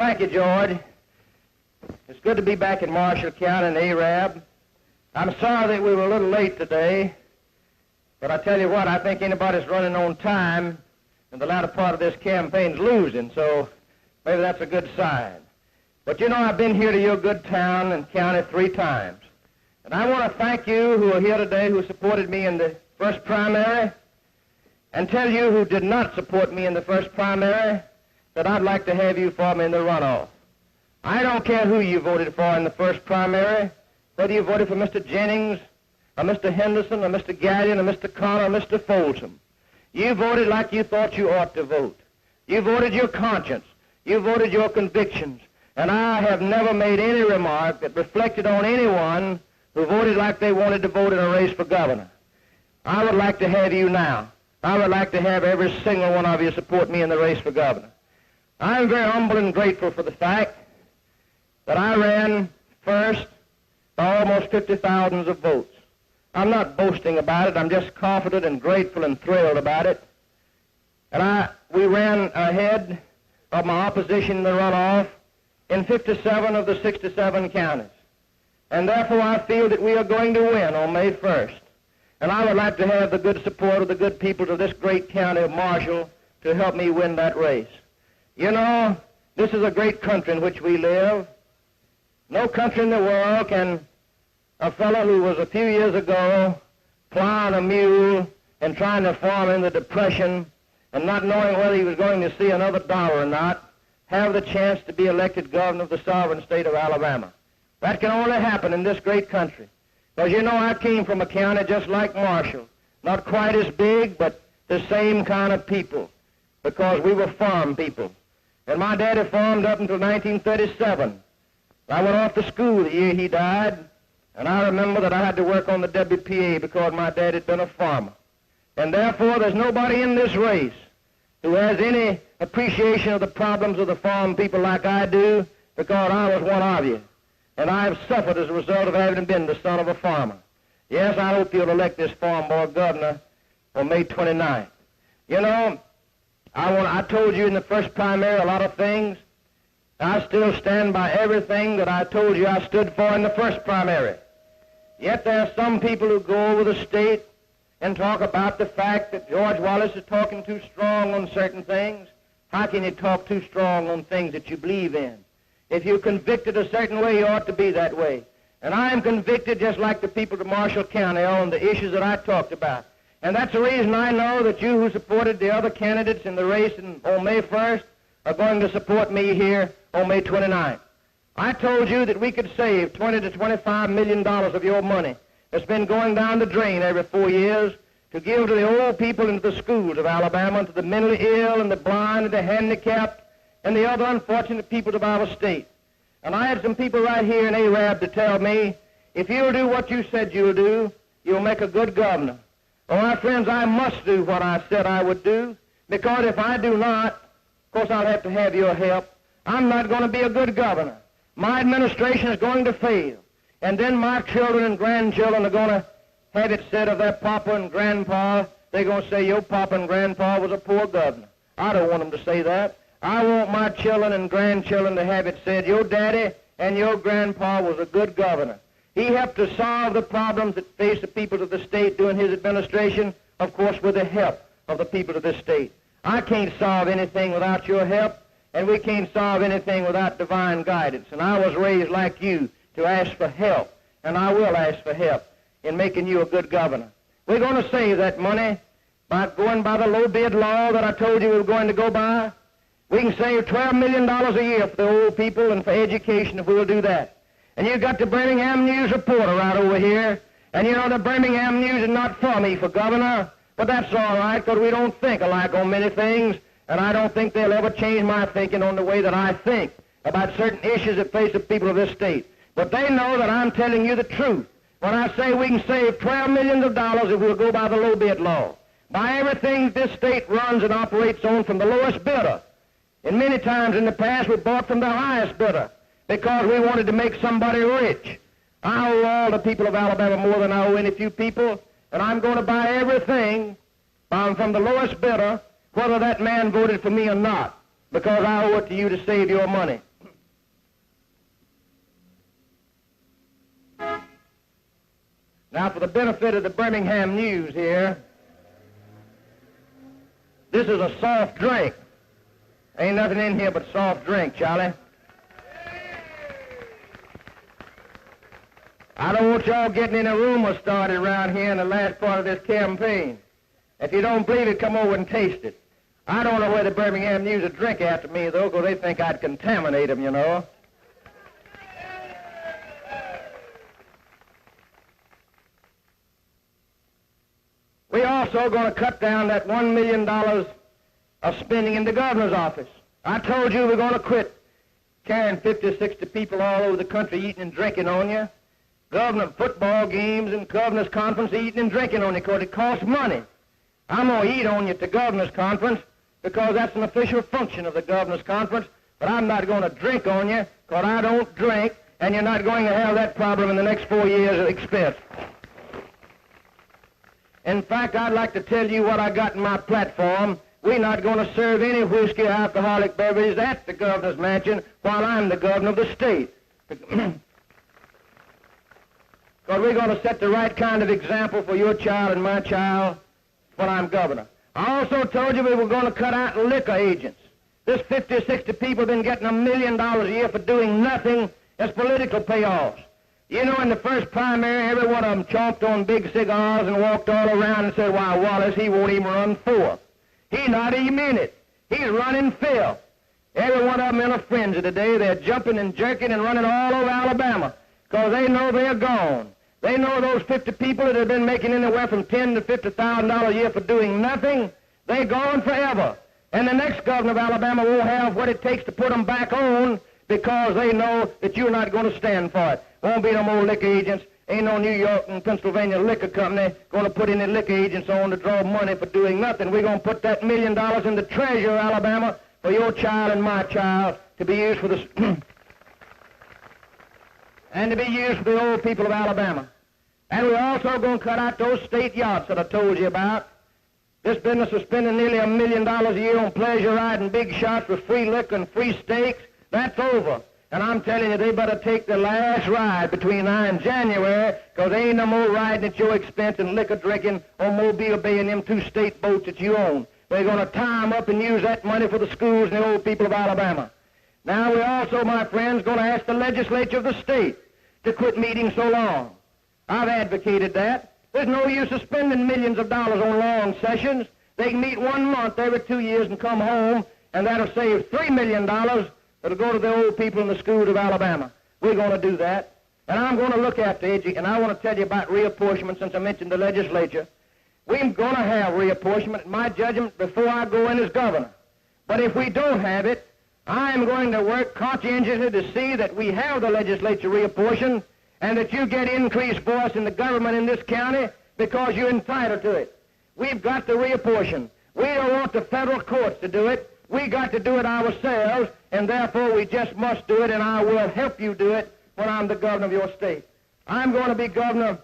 Thank you, George. It's good to be back in Marshall County and Arab. I'm sorry that we were a little late today, but I tell you what, I think anybody's running on time in the latter part of this campaign's losing, so maybe that's a good sign. But you know, I've been here to your good town and county 3 times, and I want to thank you who are here today who supported me in the first primary, and tell you who did not support me in the first primary that I'd like to have you for me in the runoff. I don't care who you voted for in the first primary, whether you voted for Mr. Jennings, or Mr. Henderson, or Mr. Gallion, or Mr. Connor, or Mr. Folsom. You voted like you thought you ought to vote. You voted your conscience. You voted your convictions. And I have never made any remark that reflected on anyone who voted like they wanted to vote in a race for governor. I would like to have you now. I would like to have every single one of you support me in the race for governor. I'm very humble and grateful for the fact that I ran first by almost 50,000 of votes. I'm not boasting about it. I'm just confident and grateful and thrilled about it. And we ran ahead of my opposition in the runoff in 57 of the 67 counties. And therefore I feel that we are going to win on May 1st. And I would like to have the good support of the good people of this great county of Marshall to help me win that race. You know, this is a great country in which we live. No country in the world can a fellow who was a few years ago plowing a mule and trying to farm in the Depression and not knowing whether he was going to see another dollar or not, have the chance to be elected governor of the sovereign state of Alabama. That can only happen in this great country. Because you know, I came from a county just like Marshall, not quite as big, but the same kind of people, because we were farm people. And my daddy farmed up until 1937. I went off to school the year he died, and I remember that I had to work on the WPA because my dad had been a farmer. And therefore, there's nobody in this race who has any appreciation of the problems of the farm people like I do, because I was one of you. And I have suffered as a result of having been the son of a farmer. Yes, I hope you'll elect this farm boy governor on May 29th. You know, I told you in the first primary a lot of things. I still stand by everything that I told you I stood for in the first primary. Yet there are some people who go over the state and talk about the fact that George Wallace is talking too strong on certain things. How can you talk too strong on things that you believe in? If you're convicted a certain way, you ought to be that way. And I am convicted just like the people of Marshall County on the issues that I talked about. And that's the reason I know that you who supported the other candidates in the race on May 1st are going to support me here on May 29th. I told you that we could save $20 to $25 million of your money that's been going down the drain every 4 years to give to the old people into the schools of Alabama, to the mentally ill and the blind and the handicapped and the other unfortunate people of our state. And I had some people right here in Arab to tell me, if you'll do what you said you'll do, you'll make a good governor. Well, my friends, I must do what I said I would do, because if I do not, of course I'll have to have your help. I'm not going to be a good governor. My administration is going to fail. And then my children and grandchildren are going to have it said of their papa and grandpa, they're going to say, your papa and grandpa was a poor governor. I don't want them to say that. I want my children and grandchildren to have it said, your daddy and your grandpa was a good governor. He helped to solve the problems that face the people of the state during his administration, of course, with the help of the people of this state. I can't solve anything without your help, and we can't solve anything without divine guidance. And I was raised like you to ask for help, and I will ask for help in making you a good governor. We're going to save that money by going by the low bid law that I told you we were going to go by. We can save $12 million a year for the old people and for education if we'll do that. And you've got the Birmingham News reporter right over here, and you know the Birmingham News is not for me for governor, but that's all right, because we don't think alike on many things, and I don't think they'll ever change my thinking on the way that I think about certain issues that face the people of this state. But they know that I'm telling you the truth when I say we can save $12 million if we'll go by the low bid law, by everything this state runs and operates on from the lowest bidder. And many times in the past we bought from the highest bidder because we wanted to make somebody rich. I owe all the people of Alabama more than I owe any few people, and I'm going to buy everything from the lowest bidder, whether that man voted for me or not, because I owe it to you to save your money. Now, for the benefit of the Birmingham News here, this is a soft drink. Ain't nothing in here but soft drink, Charlie. I don't want y'all getting any rumors started around here in the last part of this campaign. If you don't believe it, come over and taste it. I don't know where the Birmingham News would drink after me, though, because they think I'd contaminate them, you know. We're also going to cut down that $1 million of spending in the governor's office. I told you we're going to quit carrying 50, 60 people all over the country eating and drinking on you. Governor football games and governor's conference eating and drinking on you because it costs money. I'm going to eat on you at the governor's conference because that's an official function of the governor's conference, but I'm not going to drink on you because I don't drink, and you're not going to have that problem in the next 4 years of expense. In fact, I'd like to tell you what I got in my platform. We're not going to serve any whiskey or alcoholic beverages at the governor's mansion while I'm the governor of the state. Because we're going to set the right kind of example for your child and my child when I'm governor. I also told you we were going to cut out liquor agents. This 50 or 60 people have been getting $1 million a year for doing nothing as political payoffs. You know, in the first primary, every one of them chomped on big cigars and walked all around and said, why, Wallace, he won't even run fourth. He's not even in it. He's running fifth. Every one of them in a frenzy today. They're jumping and jerking and running all over Alabama because they know they're gone. They know those 50 people that have been making anywhere from $10,000 to $50,000 a year for doing nothing, they're gone forever. And the next governor of Alabama won't have what it takes to put them back on because they know that you're not going to stand for it. Won't be no more liquor agents. Ain't no New York and Pennsylvania liquor company going to put any liquor agents on to draw money for doing nothing. We're going to put that $1 million in the treasury of Alabama for your child and my child to be used for the and to be used for the old people of Alabama. And we're also going to cut out those state yachts that I told you about. This business of spending nearly $1 million a year on pleasure riding big shots with free liquor and free steaks, that's over. And I'm telling you, they better take the last ride between now and January, because there ain't no more riding at your expense and liquor drinking on Mobile Bay and them 2 state boats that you own. They're going to tie them up and use that money for the schools and the old people of Alabama. Now, we're also, my friends, going to ask the legislature of the state to quit meeting so long. I've advocated that. There's no use of spending millions of dollars on long sessions. They can meet 1 month every 2 years and come home, and that'll save $3 million that'll go to the old people in the schools of Alabama. We're going to do that. And I'm going to look after education, and I want to tell you about reapportionment since I mentioned the legislature. We're going to have reapportionment, in my judgment, before I go in as governor. But if we don't have it, I am going to work conscientiously to see that we have the legislature reapportioned and that you get increased voice in the government in this county because you're entitled to it. We've got to reapportion. We don't want the federal courts to do it. We got to do it ourselves, and therefore we just must do it, and I will help you do it when I'm the governor of your state. I'm going to be governor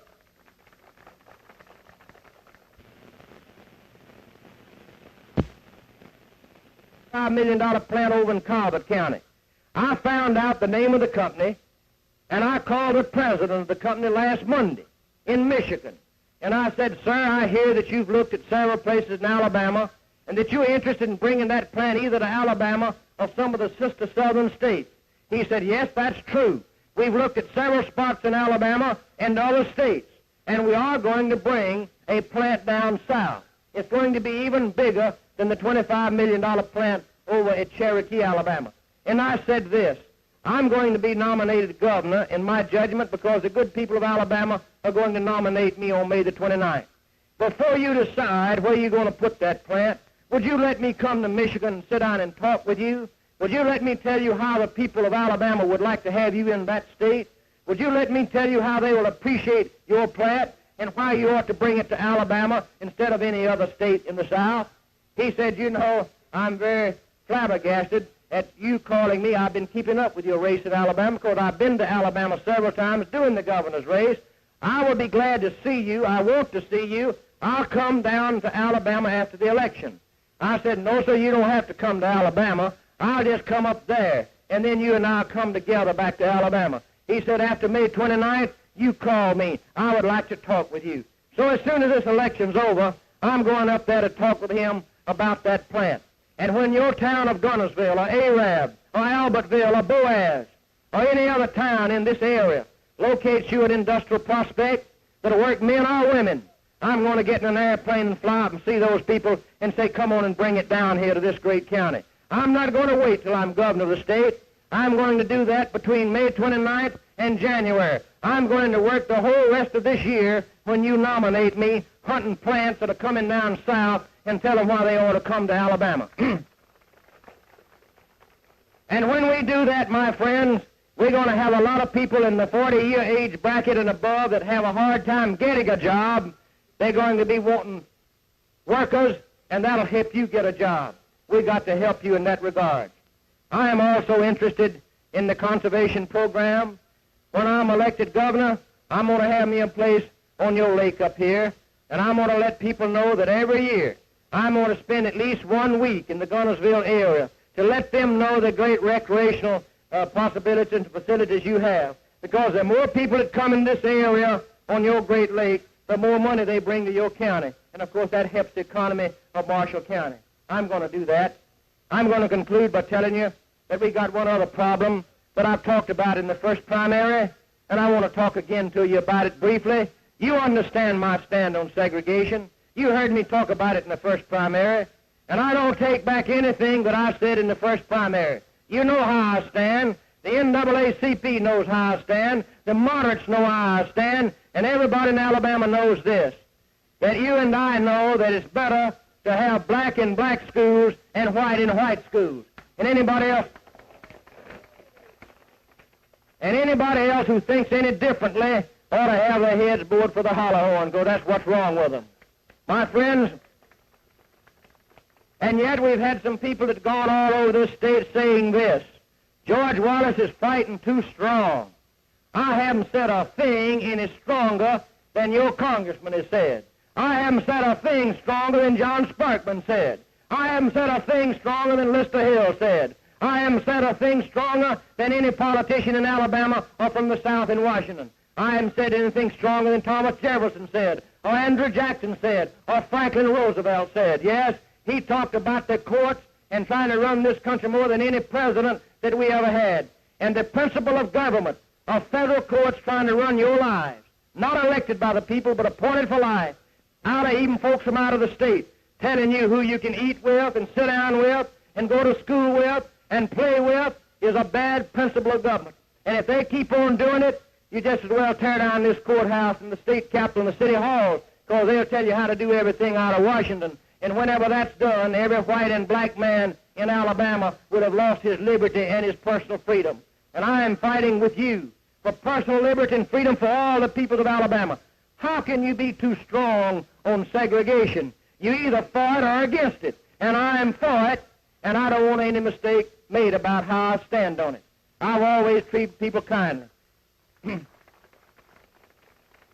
$5 million plant over in Calvert County. I found out the name of the company, and I called the president of the company last Monday in Michigan. And I said, sir, I hear that you've looked at several places in Alabama and that you're interested in bringing that plant either to Alabama or some of the sister southern states. He said, yes, that's true. We've looked at several spots in Alabama and other states, and we are going to bring a plant down south. It's going to be even bigger than the $25 million plant over at Cherokee, Alabama. And I said this, I'm going to be nominated governor, in my judgment, because the good people of Alabama are going to nominate me on May the 29th. Before you decide where you're going to put that plant, would you let me come to Michigan and sit down and talk with you? Would you let me tell you how the people of Alabama would like to have you in that state? Would you let me tell you how they will appreciate your plant and why you ought to bring it to Alabama instead of any other state in the South? He said, you know, I'm very flabbergasted at you calling me. I've been keeping up with your race in Alabama because I've been to Alabama several times doing the governor's race. I will be glad to see you. I want to see you. I'll come down to Alabama after the election. I said, no, sir, you don't have to come to Alabama. I'll just come up there, and then you and I'll come together back to Alabama. He said, after May 29th, you call me. I would like to talk with you. So as soon as this election's over, I'm going up there to talk with him about that plant. And when your town of Gunnersville or Arab or Albertville or Boaz or any other town in this area locates you an industrial prospect that'll work men or women, I'm going to get in an airplane and fly up and see those people and say, come on and bring it down here to this great county. I'm not going to wait till I'm governor of the state. I'm going to do that between May 29th and January. I'm going to work the whole rest of this year when you nominate me, hunting plants that are coming down south and tell them why they ought to come to Alabama. And when we do that, my friends, we're going to have a lot of people in the 40-year age bracket and above that have a hard time getting a job. They're going to be wanting workers, and that'll help you get a job. We've got to help you in that regard. I am also interested in the conservation program. When I'm elected governor, I'm going to have me in place on your lake up here, and I'm going to let people know that every year I'm going to spend at least 1 week in the Gunnersville area to let them know the great recreational possibilities and facilities you have. Because the more people that come in this area on your great lake, the more money they bring to your county. And, of course, that helps the economy of Marshall County. I'm going to do that. I'm going to conclude by telling you that we got one other problem that I've talked about in the first primary, and I want to talk again to you about it briefly. You understand my stand on segregation. You heard me talk about it in the first primary, and I don't take back anything that I said in the first primary. You know how I stand. The NAACP knows how I stand. The moderates know how I stand. And everybody in Alabama knows this, that you and I know that it's better to have black in black schools and white in white schools. And anybody else who thinks any differently ought to have their heads bored for the hollow horn, because that's what's wrong with them. My friends, and yet we've had some people that gone all over this state saying this: George Wallace is fighting too strong. I haven't said a thing any stronger than your congressman has said. I haven't said a thing stronger than John Sparkman said. I haven't said a thing stronger than Lister Hill said. I haven't said a thing stronger than any politician in Alabama or from the South in Washington. I haven't said anything stronger than Thomas Jefferson said, or Andrew Jackson said, or Franklin Roosevelt said. Yes, he talked about the courts and trying to run this country more than any president that we ever had. And the principle of government, of federal courts trying to run your lives, not elected by the people, but appointed for life, out of even folks from out of the state, telling you who you can eat with and sit down with and go to school with and play with, is a bad principle of government. And if they keep on doing it, you just as well tear down this courthouse and the state capitol and the city hall, because they'll tell you how to do everything out of Washington. And whenever that's done, every white and black man in Alabama will have lost his liberty and his personal freedom. And I am fighting with you for personal liberty and freedom for all the people of Alabama. How can you be too strong on segregation? You're either for it or against it. And I am for it, and I don't want any mistake made about how I stand on it. I've always treated people kindly. And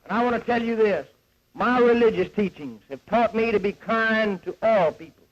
I want to tell you this. My religious teachings have taught me to be kind to all people,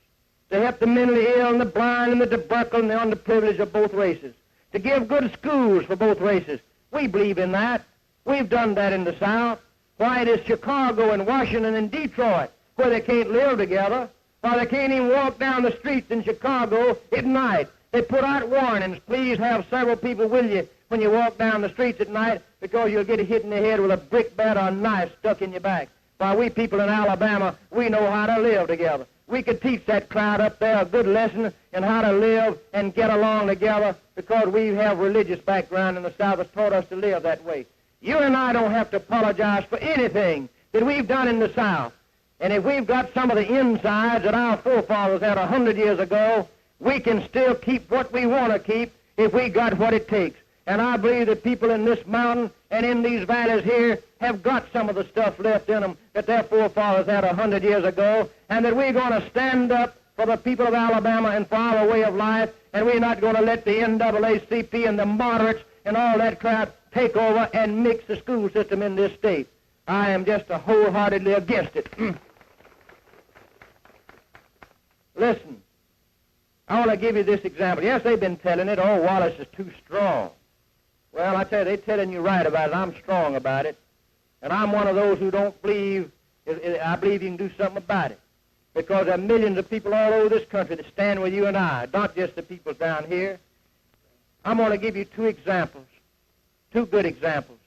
to help the mentally ill and the blind and the tubercular and the underprivileged of both races, to give good schools for both races. We believe in that. We've done that in the South. Why, it is Chicago and Washington and Detroit where they can't live together. Why, they can't even walk down the streets in Chicago at night. They put out warnings, please have several people with you when you walk down the streets at night, because you'll get hit in the head with a brick bat or a knife stuck in your back. Why, we people in Alabama, we know how to live together. We could teach that crowd up there a good lesson in how to live and get along together, because we have religious background in the South that's taught us to live that way. You and I don't have to apologize for anything that we've done in the South. And if we've got some of the insides that our forefathers had 100 years ago, we can still keep what we want to keep if we got what it takes. And I believe that people in this mountain and in these valleys here have got some of the stuff left in them that their forefathers had 100 years ago, and that we're going to stand up for the people of Alabama and for our way of life, and we're not going to let the NAACP and the moderates and all that crowd take over and mix the school system in this state. I am just wholeheartedly against it. Listen, I want to give you this example. Yes, they've been telling it, oh, Wallace is too strong. Well, I tell you, they're telling you right about it. I'm strong about it. And I'm one of those who don't believe, I believe you can do something about it. Because there are millions of people all over this country that stand with you and I, not just the people down here. I'm going to give you two examples, two good examples.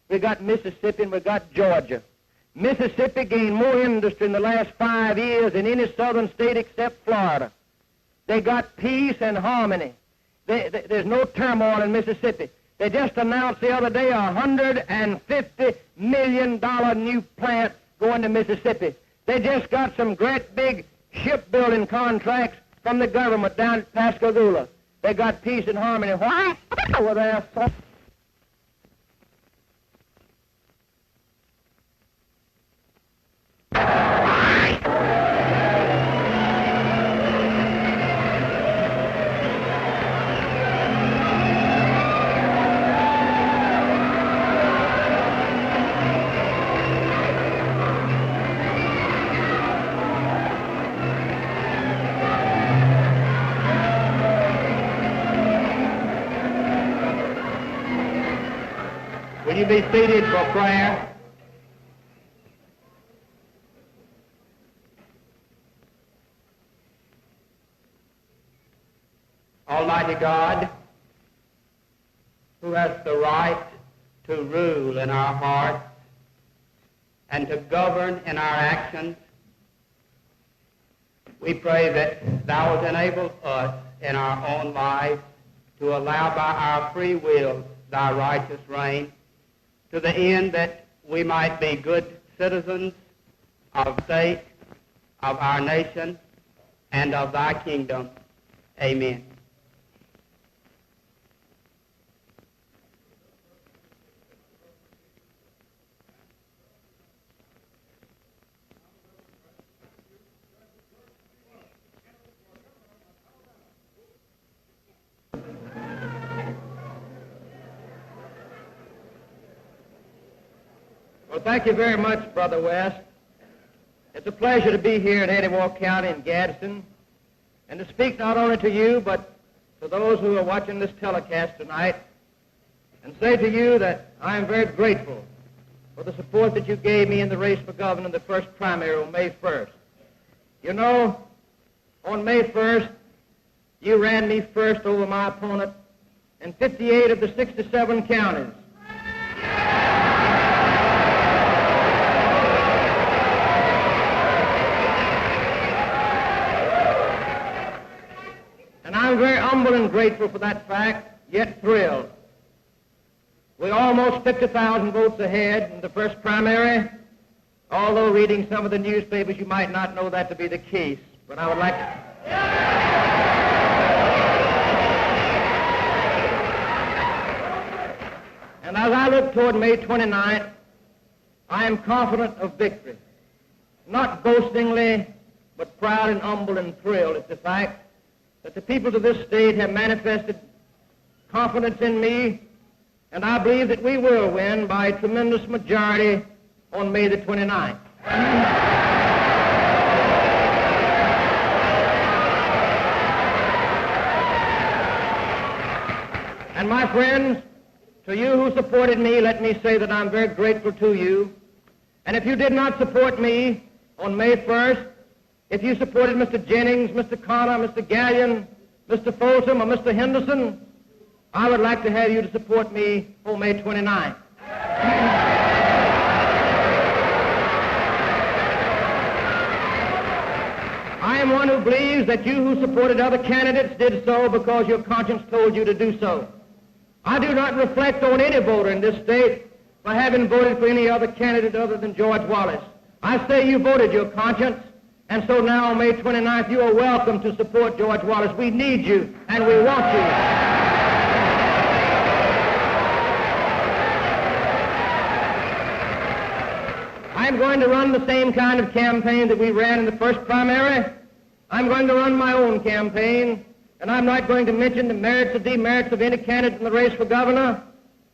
We've got Mississippi and we've got Georgia. Mississippi gained more industry in the last 5 years than any southern state except Florida. They got peace and harmony. There's no turmoil in Mississippi. They just announced the other day a $150 million new plant going to Mississippi. They just got some great big shipbuilding contracts from the government down at Pascagoula. They got peace and harmony. Why? Well, they're so... Will you be seated for prayer? Almighty God, who has the right to rule in our hearts and to govern in our actions, we pray that Thou wilt enable us in our own lives to allow by our free will Thy righteous reign, to the end that we might be good citizens of state, of our nation, and of Thy kingdom. Amen. Well, thank you very much, Brother West. It's a pleasure to be here in Eddyville County in Gadsden and to speak not only to you, but to those who are watching this telecast tonight and say to you that I am very grateful for the support that you gave me in the race for governor in the first primary on May 1st. You know, on May 1st, you ran me first over my opponent in 58 of the 67 counties. I'm very humble and grateful for that fact, yet thrilled. We're almost 50,000 votes ahead in the first primary, although reading some of the newspapers you might not know that to be the case. But I would like to... And as I look toward May 29th, I am confident of victory. Not boastingly, but proud and humble and thrilled at the fact that the people of this state have manifested confidence in me, and I believe that we will win by a tremendous majority on May the 29th. And my friends, to you who supported me, let me say that I'm very grateful to you. And if you did not support me on May 1st, if you supported Mr. Jennings, Mr. Connor, Mr. Gallion, Mr. Folsom, or Mr. Henderson, I would like to have you to support me on May 29th. I am one who believes that you who supported other candidates did so because your conscience told you to do so. I do not reflect on any voter in this state for having voted for any other candidate other than George Wallace. I say you voted your conscience. And so now on May 29th, you are welcome to support George Wallace. We need you, and we want you. I'm going to run the same kind of campaign that we ran in the first primary. I'm going to run my own campaign, and I'm not going to mention the merits or demerits of any candidate in the race for governor.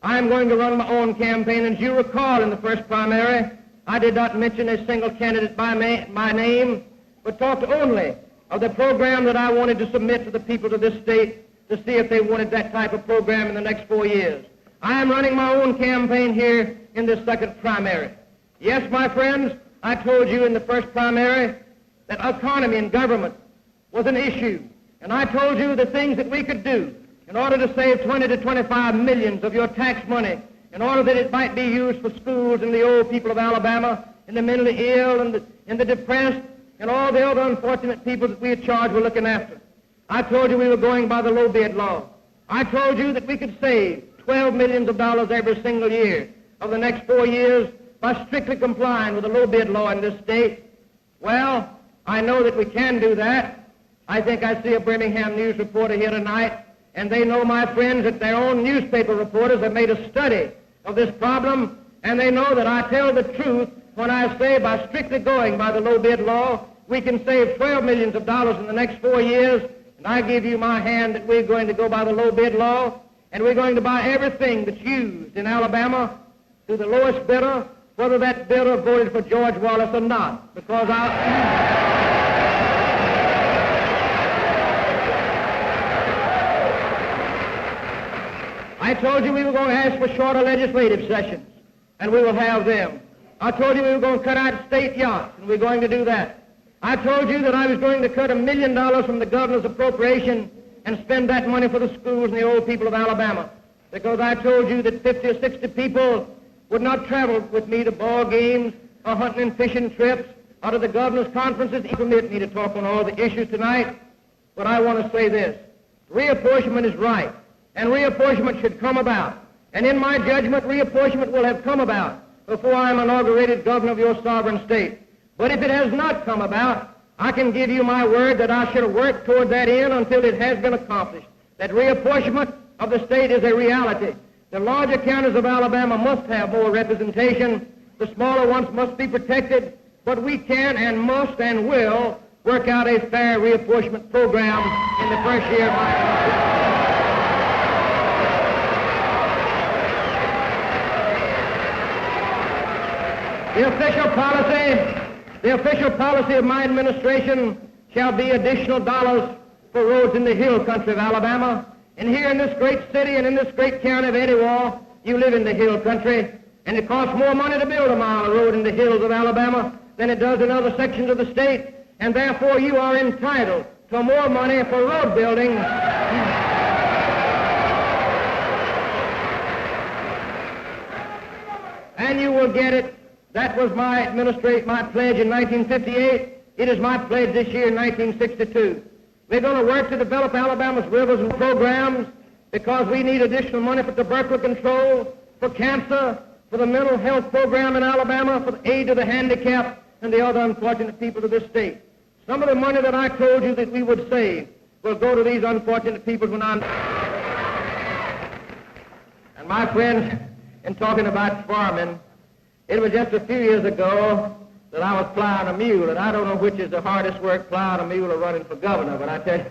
I'm going to run my own campaign. As you recall, in the first primary, I did not mention a single candidate by my name, but talked only of the program that I wanted to submit to the people of this state to see if they wanted that type of program in the next 4 years. I am running my own campaign here in this second primary. Yes, my friends, I told you in the first primary that autonomy in government was an issue. And I told you the things that we could do in order to save 20 to 25 millions of your tax money, in order that it might be used for schools and the old people of Alabama, and the mentally ill and the depressed, and all the other unfortunate people that we had charged with looking after. I told you we were going by the low bid law. I told you that we could save $12 million every single year of the next 4 years by strictly complying with the low bid law in this state. Well, I know that we can do that. I think I see a Birmingham News reporter here tonight, and they know, my friends, that their own newspaper reporters have made a study of this problem, and they know that I tell the truth when I say by strictly going by the low bid law, we can save $12 million in the next 4 years, and I give you my hand that we're going to go by the low bid law, and we're going to buy everything that's used in Alabama to the lowest bidder, whether that bidder voted for George Wallace or not, because I told you we were going to ask for shorter legislative sessions, and we will have them. I told you we were going to cut out state yachts, and we're going to do that. I told you that I was going to cut $1 million from the governor's appropriation and spend that money for the schools and the old people of Alabama, because I told you that 50 or 60 people would not travel with me to ball games or hunting and fishing trips or to the governor's conferences. He permit me to talk on all the issues tonight, but I want to say this. Reapportionment is right, and reapportionment should come about. And in my judgment, reapportionment will have come about before I am inaugurated governor of your sovereign state. But if it has not come about, I can give you my word that I shall work toward that end until it has been accomplished. That reapportionment of the state is a reality. The larger counties of Alabama must have more representation. The smaller ones must be protected. But we can and must and will work out a fair reapportionment program in the first year of my administration. The official policy of my administration shall be additional dollars for roads in the hill country of Alabama. And here in this great city and in this great county of Etowah, you live in the hill country, and it costs more money to build a mile of road in the hills of Alabama than it does in other sections of the state, and therefore you are entitled to more money for road building. And you will get it. That was my pledge in 1958. It is my pledge this year in 1962. We're going to work to develop Alabama's rivers and programs because we need additional money for tuberculosis control, for cancer, for the mental health program in Alabama, for the aid to the handicapped and the other unfortunate people of this state. Some of the money that I told you that we would save will go to these unfortunate people when I'm... And my friends, in talking about farming, it was just a few years ago that I was plowing a mule, and I don't know which is the hardest work, plowing a mule or running for governor, but I tell you...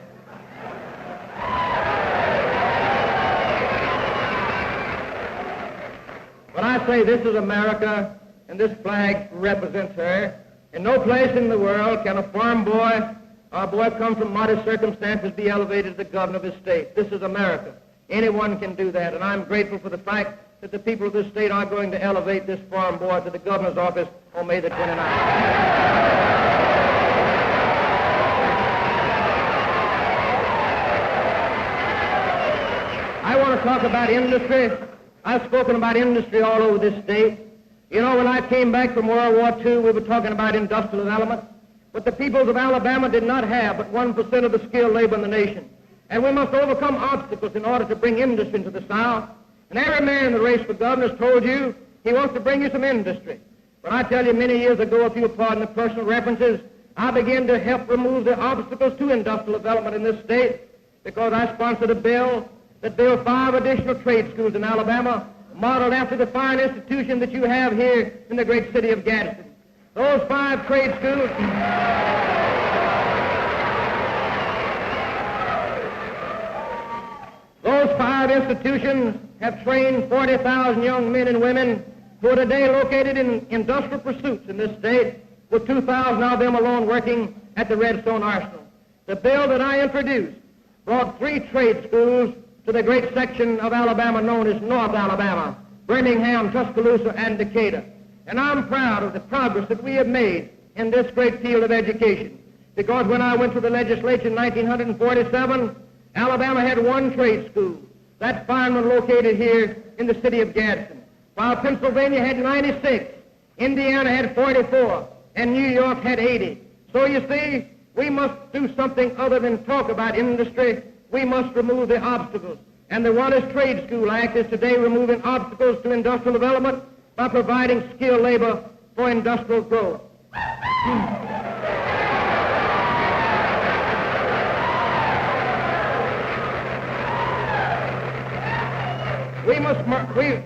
When I say this is America, and this flag represents her, in no place in the world can a farm boy or a boy come from modest circumstances be elevated to the governor of his state. This is America. Anyone can do that, and I'm grateful for the fact that the people of this state are going to elevate this farm boy to the governor's office on May the 29th. I want to talk about industry. I've spoken about industry all over this state. You know, when I came back from World War II, we were talking about industrial development, but the peoples of Alabama did not have but 1% of the skilled labor in the nation. And we must overcome obstacles in order to bring industry into the South. And every man in the race for governor has told you he wants to bring you some industry. But I tell you, many years ago, if you will pardon the personal references, I began to help remove the obstacles to industrial development in this state because I sponsored a bill that built 5 additional trade schools in Alabama, modeled after the fine institution that you have here in the great city of Gadsden. Those 5 trade schools... Those 5 institutions have trained 40,000 young men and women who are today located in industrial pursuits in this state, with 2,000 of them alone working at the Redstone Arsenal. The bill that I introduced brought 3 trade schools to the great section of Alabama known as North Alabama, Birmingham, Tuscaloosa, and Decatur. And I'm proud of the progress that we have made in this great field of education. Because when I went to the legislature in 1947, Alabama had one trade school, that fine one located here in the city of Gadsden, while Pennsylvania had 96, Indiana had 44, and New York had 80. So you see, we must do something other than talk about industry. We must remove the obstacles. And the Wallace Trade School Act is today removing obstacles to industrial development by providing skilled labor for industrial growth.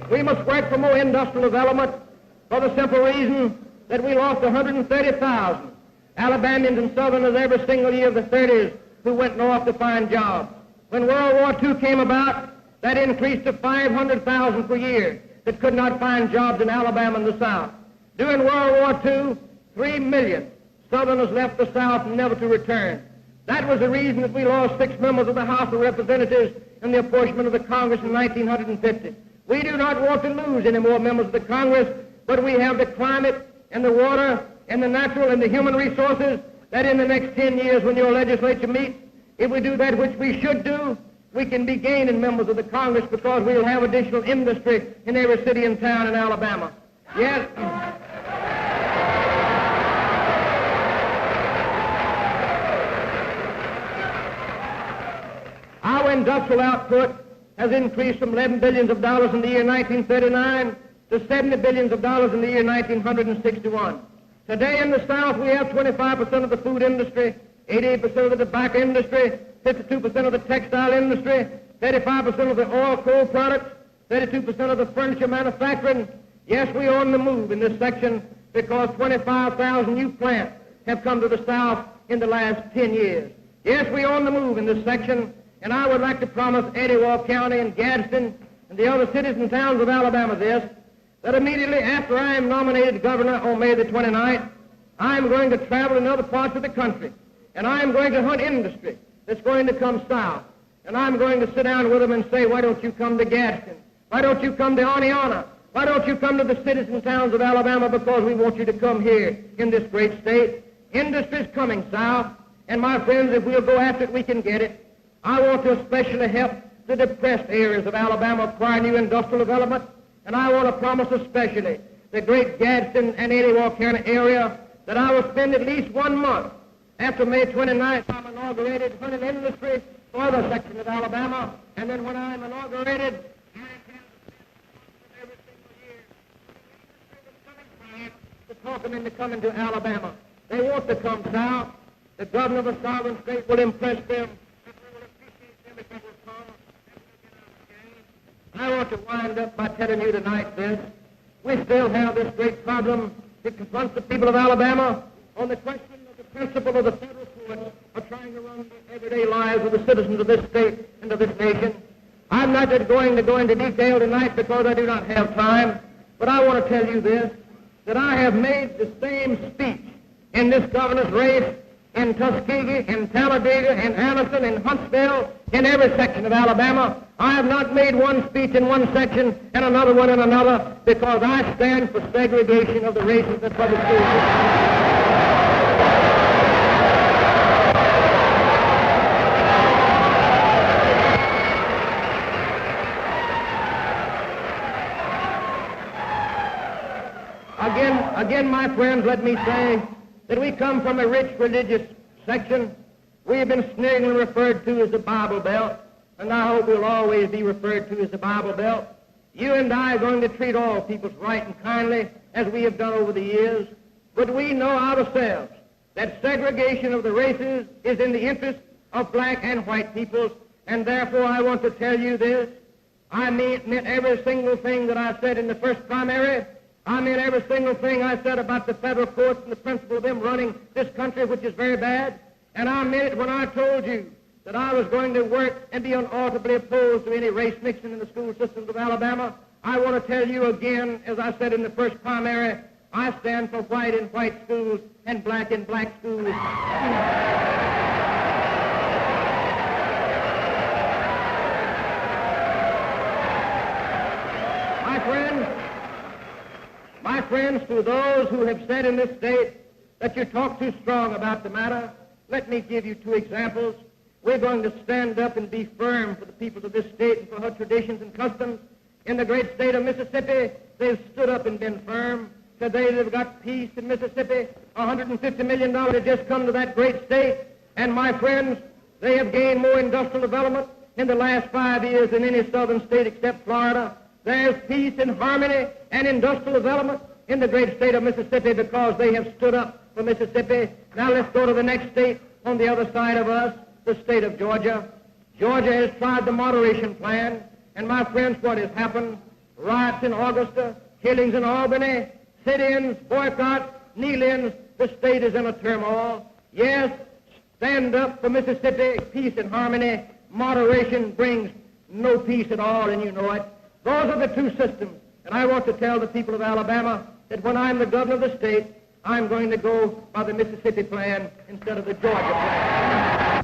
We must work for more industrial development for the simple reason that we lost 130,000 Alabamians and Southerners every single year of the 30s who went north to find jobs. When World War II came about, that increased to 500,000 per year that could not find jobs in Alabama and the South. During World War II, 3 million Southerners left the South never to return. That was the reason that we lost 6 members of the House of Representatives in the apportionment of the Congress in 1950. We do not want to lose any more members of the Congress, but we have the climate and the water and the natural and the human resources that in the next 10 years when your legislature meets, if we do that which we should do, we can be gaining members of the Congress because we'll have additional industry in every city and town in Alabama. Yes. Our industrial output has increased from $11 billion in the year 1939 to $70 billion in the year 1961. Today in the South, we have 25% of the food industry, 88% of the tobacco industry, 52% of the textile industry, 35% of the oil coal products, 32% of the furniture manufacturing. Yes, we are on the move in this section because 25,000 new plants have come to the South in the last 10 years. Yes, we are on the move in this section, and I would like to promise Etowah County and Gadsden and the other cities and towns of Alabama this, that immediately after I am nominated governor on May the 29th, I am going to travel in other parts of the country, and I am going to hunt industry that's going to come south. And I'm going to sit down with them and say, why don't you come to Gadsden? Why don't you come to Oneonta? Why don't you come to the cities and towns of Alabama? Because we want you to come here in this great state. Industry's coming south, and my friends, if we'll go after it, we can get it. I want to especially help the depressed areas of Alabama acquire new industrial development, and I want to promise especially the great Gadsden and Etowah County area that I will spend at least 1 month after May 29th. I'm inaugurated hunting industry for other sections of Alabama, and then when I'm inaugurated, I intend to spend every single year the industry that's coming south to talk them into coming to Alabama. They want to come south. The governor of a sovereign state will impress them. I want to wind up by telling you tonight this. We still have this great problem that confronts the people of Alabama on the question of the principle of the federal courts of trying to run the everyday lives of the citizens of this state and of this nation. I'm not just going to go into detail tonight because I do not have time, but I want to tell you this, that I have made the same speech in this governor's race in Tuskegee, in Talladega, in Anniston, in Huntsville, in every section of Alabama. I have not made one speech in one section and another one in another because I stand for segregation of the races in public schools. Again, my friends, let me say that we come from a rich religious section. We have been sneeringly referred to as the Bible Belt, and I hope we'll always be referred to as the Bible Belt. You and I are going to treat all peoples right and kindly, as we have done over the years, but we know ourselves that segregation of the races is in the interest of black and white peoples, and therefore I want to tell you this. I meant every single thing that I said in the first primary. I meant every single thing I said about the federal courts and the principle of them running this country, which is very bad. And I meant it when I told you that I was going to work and be unalterably opposed to any race mixing in the school systems of Alabama. I want to tell you again, as I said in the first primary, I stand for white in white schools and black in black schools. friends, to those who have said in this state that you talk too strong about the matter, let me give you two examples. We're going to stand up and be firm for the people of this state and for her traditions and customs. In the great state of Mississippi, they've stood up and been firm. Today they've got peace in Mississippi. $150 million has just come to that great state. And my friends, they have gained more industrial development in the last 5 years than any southern state except Florida. There's peace and harmony and industrial development in the great state of Mississippi because they have stood up for Mississippi. Now let's go to the next state on the other side of us, the state of Georgia. Georgia has tried the moderation plan, and my friends, what has happened? Riots in Augusta, killings in Albany, sit-ins, boycotts, kneel-ins. The state is in a turmoil. Yes, stand up for Mississippi, peace and harmony. Moderation brings no peace at all, and you know it. Those are the two systems. And I want to tell the people of Alabama that when I'm the governor of the state, I'm going to go by the Mississippi plan instead of the Georgia plan.